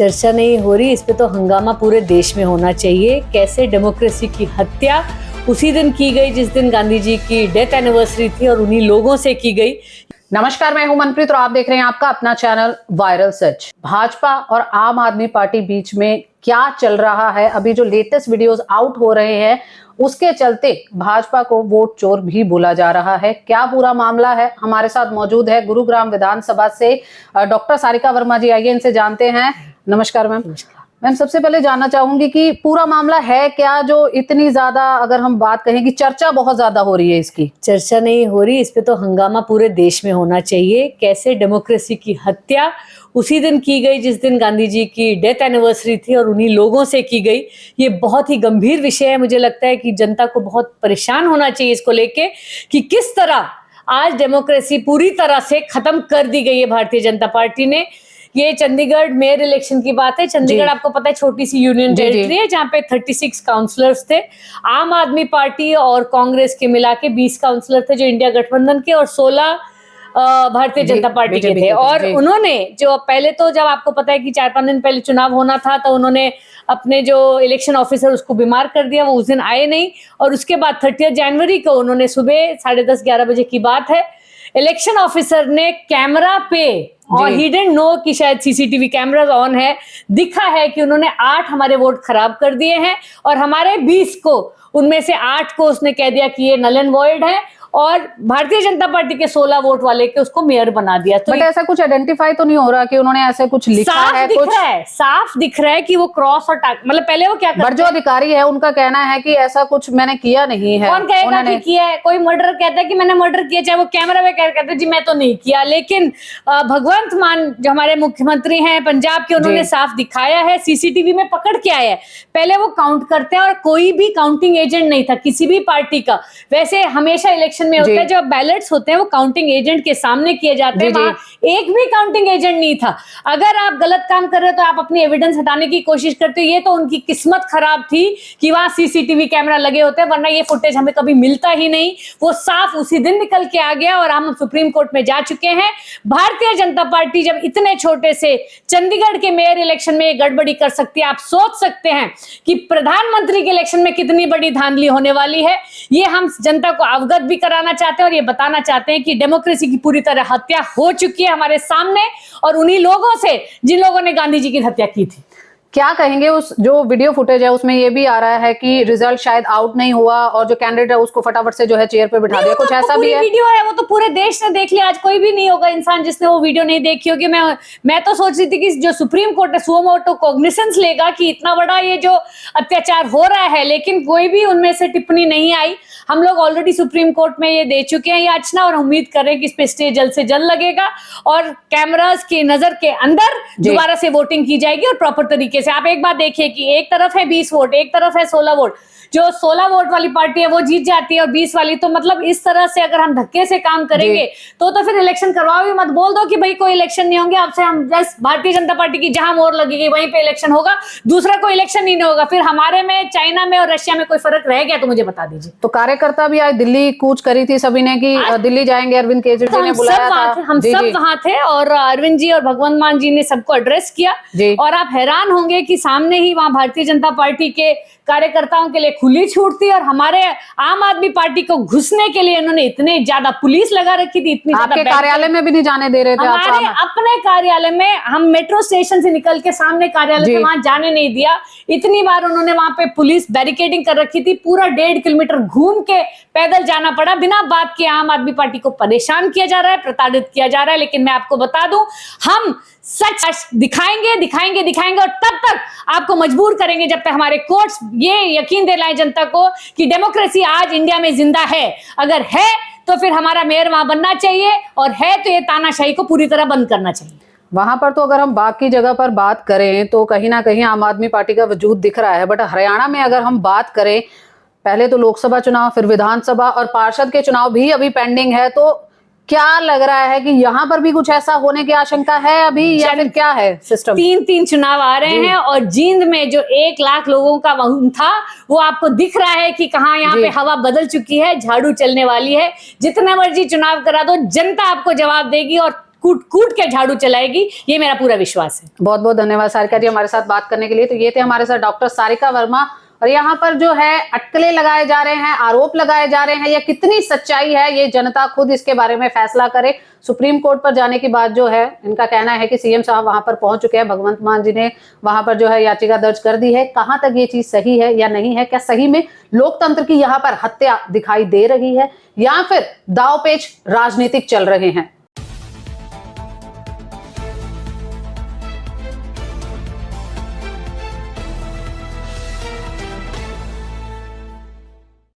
चर्चा नहीं हो रही, इस पे तो हंगामा पूरे देश में होना चाहिए। कैसे डेमोक्रेसी की हत्या उसी दिन की गई जिस दिन गांधी जी की डेथ एनिवर्सरी थी और उन्हीं लोगों से की गई। नमस्कार, मैं हूं मनप्रीत और आप देख रहे हैं आपका अपना चैनल वायरल सच। भाजपा और आम आदमी पार्टी बीच में क्या चल रहा है, अभी जो लेटेस्ट वीडियोस आउट हो रहे हैं उसके चलते भाजपा को वोट चोर भी बोला जा रहा है। क्या पूरा मामला है, हमारे साथ मौजूद है गुरुग्राम विधानसभा से डॉक्टर सारिका वर्मा जी। आइए इनसे जानते हैं। नमस्कार मैम। मैम, सबसे पहले जानना चाहूंगी कि पूरा मामला है क्या, जो इतनी ज्यादा, अगर हम बात कहें कि चर्चा बहुत ज्यादा हो रही है इसकी। चर्चा नहीं हो रही, इस पे तो हंगामा पूरे देश में होना चाहिए। कैसे डेमोक्रेसी की हत्या उसी दिन की गई जिस दिन गांधी जी की डेथ एनिवर्सरी थी और उन्हीं लोगों से की गई। ये बहुत ही गंभीर विषय है। मुझे लगता है कि जनता को बहुत परेशान होना चाहिए इसको लेके कि किस तरह आज डेमोक्रेसी पूरी तरह से खत्म कर दी गई है भारतीय जनता पार्टी ने। ये चंडीगढ़ मेयर इलेक्शन की बात है। चंडीगढ़ आपको पता है छोटी सी यूनियन टेरिटरी है जहाँ पे 36 काउंसलर्स थे। आम आदमी पार्टी और कांग्रेस के मिला के 20 काउंसलर थे जो इंडिया गठबंधन के, और 16 भारतीय जनता पार्टी के थे। और उन्होंने जो पहले तो, जब आपको पता है कि 4-5 दिन पहले चुनाव होना था, तो उन्होंने अपने जो इलेक्शन ऑफिसर उसको बीमार कर दिया, वो उस दिन आए नहीं। और उसके बाद 30 जनवरी को उन्होंने सुबह 10:30-11 बजे की बात है, इलेक्शन ऑफिसर ने कैमरा पे, और ही डिडंट नो कि शायद सीसीटीवी कैमरास ऑन है, दिखा है कि उन्होंने 8 हमारे वोट खराब कर दिए हैं और हमारे 20 को, उनमें से 8 को उसने कह दिया कि ये नल एंड वॉइड है, और भारतीय जनता पार्टी के 16 वोट वाले के उसको मेयर बना दिया। तो बट ऐसा कुछ आइडेंटिफाई तो नहीं हो रहा कि उन्होंने ऐसे कुछ लिखा है? साफ दिख रहा है कि वो क्रॉस और टाक, मतलब पहले वो क्या करते, जो अधिकारी है उनका कहना है कि ऐसा कुछ मैंने किया नहीं है। कौन कहेगा कि किया है? कोई मर्डर कहता है कि मैंने मर्डर किया, चाहे वो कैमरा में कहते हैं जी मैं तो नहीं किया। लेकिन भगवंत मान जो हमारे मुख्यमंत्री हैं पंजाब के, उन्होंने साफ दिखाया है, सीसीटीवी में पकड़ के आया है। पहले वो काउंट करते हैं और कोई भी काउंटिंग एजेंट नहीं था किसी भी पार्टी का। वैसे हमेशा इलेक्शन में होता है, जब बैलेट्स होते हैं वो काउंटिंग एजेंट के सामने किए जाते हैं, वहां एक भी काउंटिंग एजेंट नहीं था। अगर आप गलत काम कर रहे हो तो आप अपनी एविडेंस हटाने की कोशिश करते हो। ये तो उनकी किस्मत खराब थी कि वहां सीसीटीवी कैमरा लगे होते हैं, वरना ये फुटेज हमें कभी मिलता ही नहीं। वो साफ उसी दिन निकल के आ गया और हम सुप्रीम कोर्ट में जा चुके हैं। भारतीय जनता पार्टी जब इतने छोटे से चंडीगढ़ के मेयर इलेक्शन में गड़बड़ी कर सकती है, आप सोच सकते हैं कि प्रधानमंत्री के इलेक्शन में कितनी बड़ी धांधली होने वाली है। ये हम जनता को अवगत भी कराना चाहते हैं और ये बताना चाहते हैं कि डेमोक्रेसी की पूरी तरह हत्या हो चुकी है हमारे सामने, और उन्हीं लोगों से जिन लोगों ने गांधी जी की हत्या की थी। क्या कहेंगे? उस जो वीडियो फुटेज है उसमें ये भी आ रहा है कि रिजल्ट शायद आउट नहीं हुआ और जो कैंडिडेट है उसको फटाफट से जो है चेयर पे बिठा दिया, कुछ ऐसा भी है? वीडियो है, वो तो पूरे देश ने देख लिया। आज कोई भी नहीं होगा इंसान जिसने वो वीडियो नहीं देखी होगी। मैं तो सोच रही थी कि जो सुप्रीम कोर्ट है सुओ मोटो कॉग्निसेंस लेगा कि इतना बड़ा ये जो अत्याचार हो रहा है, लेकिन कोई भी उनमें से टिप्पणी नहीं आई। हम लोग ऑलरेडी सुप्रीम कोर्ट में ये दे चुके हैं याचना, और उम्मीद कर रहे हैं कि इस पे स्टे जल्द से जल्द लगेगा और कैमरास की नजर के अंदर दोबारा से वोटिंग की जाएगी और प्रॉपर तरीके से। आप एक बात देखिए कि एक तरफ है 20 वोट, एक तरफ है 16 वोट। जो 16 वोट वाली पार्टी है वो जीत जाती है और 20 वाली, तो मतलब इस तरह से अगर हम धक्के से काम करेंगे तो फिर इलेक्शन करवाओ भी मत। बोल दो कि भाई कोई इलेक्शन नहीं होंगे, आपसे हम बस भारतीय जनता पार्टी की जहां मोहर लगेगी वहीं पे इलेक्शन होगा, दूसरा कोई इलेक्शन ही नहीं होगा। फिर हमारे में, चाइना में और रशिया में कोई फर्क रह गया तो मुझे बता दीजिए। तो कार्यकर्ता भी आज दिल्ली कूच करी थी सभी ने कि दिल्ली जाएंगे, अरविंद केजरीवाल ने बुलाया था, हम सब वहां थे और अरविंद जी और भगवंत मान जी ने सबको एड्रेस किया। और आप हैरान होंगे कि सामने ही वहां भारतीय जनता पार्टी के कार्यकर्ताओं के लिए खुली छूट थी, और हमारे आम आदमी पार्टी को घुसने के लिए उन्होंने इतने ज्यादा पुलिस लगा रखी थी, इतनी ज्यादा। आपके कार्यालय में भी नहीं जाने दे रहे थे? हमारे अपने कार्यालय में, हम मेट्रो स्टेशन से निकल के सामने कार्यालय से वहां जाने नहीं दिया। इतनी बार उन्होंने वहां पे पुलिस बैरिकेडिंग कर रखी थी, पूरा 1.5 किलोमीटर घूम के पैदल जाना पड़ा। बिना बात के आम आदमी पार्टी को परेशान किया जा रहा है, प्रताड़ित किया जा रहा है। लेकिन मैं आपको बता दूं, हम सच दिखाएंगे दिखाएंगे दिखाएंगे, और तब तक आपको मजबूर करेंगे जब तक हमारे कोर्ट्स ये यकीन दिलाएं जनता को कि डेमोक्रेसी आज इंडिया में जिंदा है। अगर है तो फिर हमारा मेयर वहां बनना चाहिए, और है तो ये तानाशाही को पूरी तरह बंद करना चाहिए। वहां पर तो अगर हम बाकी जगह पर बात करें तो कहीं ना कहीं आम आदमी पार्टी का वजूद दिख रहा है, बट हरियाणा में अगर हम बात करें, पहले तो लोकसभा चुनाव, फिर विधानसभा और पार्षद के चुनाव भी अभी पेंडिंग है, तो क्या लग रहा है कि यहाँ पर भी कुछ ऐसा होने की आशंका है अभी, या फिर क्या है सिस्टम? 3 चुनाव आ रहे हैं, और जींद में जो 1 लाख लोगों का वहूम था वो आपको दिख रहा है कि कहाँ यहाँ पे हवा बदल चुकी है, झाड़ू चलने वाली है। जितने मर्जी चुनाव करा दो, जनता आपको जवाब देगी। और कूट कूट के झाड़ू चलाएगी, ये मेरा पूरा विश्वास है। बहुत बहुत धन्यवाद सारिका जी हमारे साथ बात करने के लिए। तो ये थे हमारे साथ डॉक्टर सारिका वर्मा। और यहाँ पर जो है अटकलें लगाए जा रहे हैं, आरोप लगाए जा रहे हैं, या कितनी सच्चाई है ये जनता खुद इसके बारे में फैसला करे। सुप्रीम कोर्ट पर जाने की बात जो है, इनका कहना है कि सीएम साहब वहां पर पहुंच चुके हैं, भगवंत मान जी ने वहां पर जो है याचिका दर्ज कर दी है। कहां तक ये चीज सही है या नहीं है, क्या सही में लोकतंत्र की यहाँ पर हत्या दिखाई दे रही है, या फिर दांव पेच राजनीतिक चल रहे हैं?